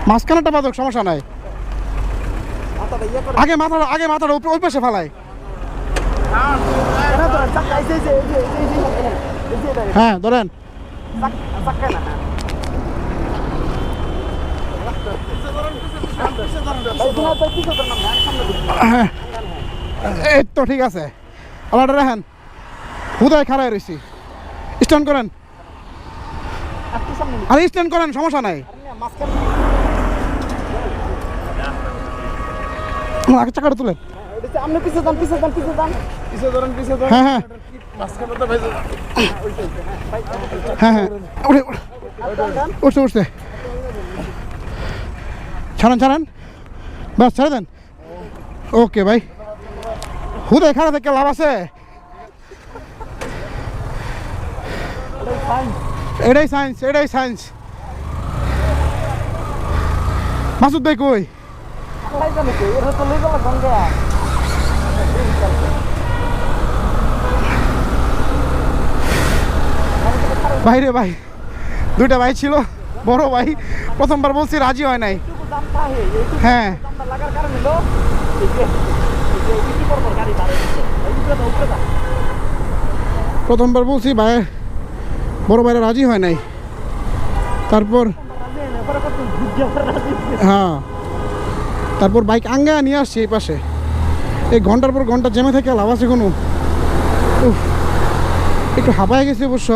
মাঝখানেটা বাদক সমস্যা নাই আগে মাথাটা ওই পাশে ফালাই হ্যাঁ ধরেন এই তো ঠিক আছে আলাদা রাখেন হুদায় খাড়াই রয়েছি স্ট্যান্ড করেন আরে স্ট্যান্ড করেন সমস্যা নাই আগে চাকাটা তুলেন হ্যাঁ হ্যাঁ হ্যাঁ হ্যাঁ উঠছে উঠছে ছাড়েন বাস ছেড়ে দেন ওকে ভাই হুদে খারাপ থেকে লাভ আছে এটাই সায়েন্স মাসুদ ভাই কই ভাইরে ভাই দুইটা ভাই ছিল বড় ভাই প্রথমবার বলছি রাজি হয় নাই হ্যাঁ প্রথমবার বলছি ভাই বড় ভাইরা রাজি হয় নাই তারপর হ্যাঁ তারপর বাইক আঙ্গা নিয়ে আসছি এই পাশে এই ঘন্টার পর ঘন্টা জেমে থেকে লাভ আছে কোনো একটু হাঁপায় গেছে অবশ্য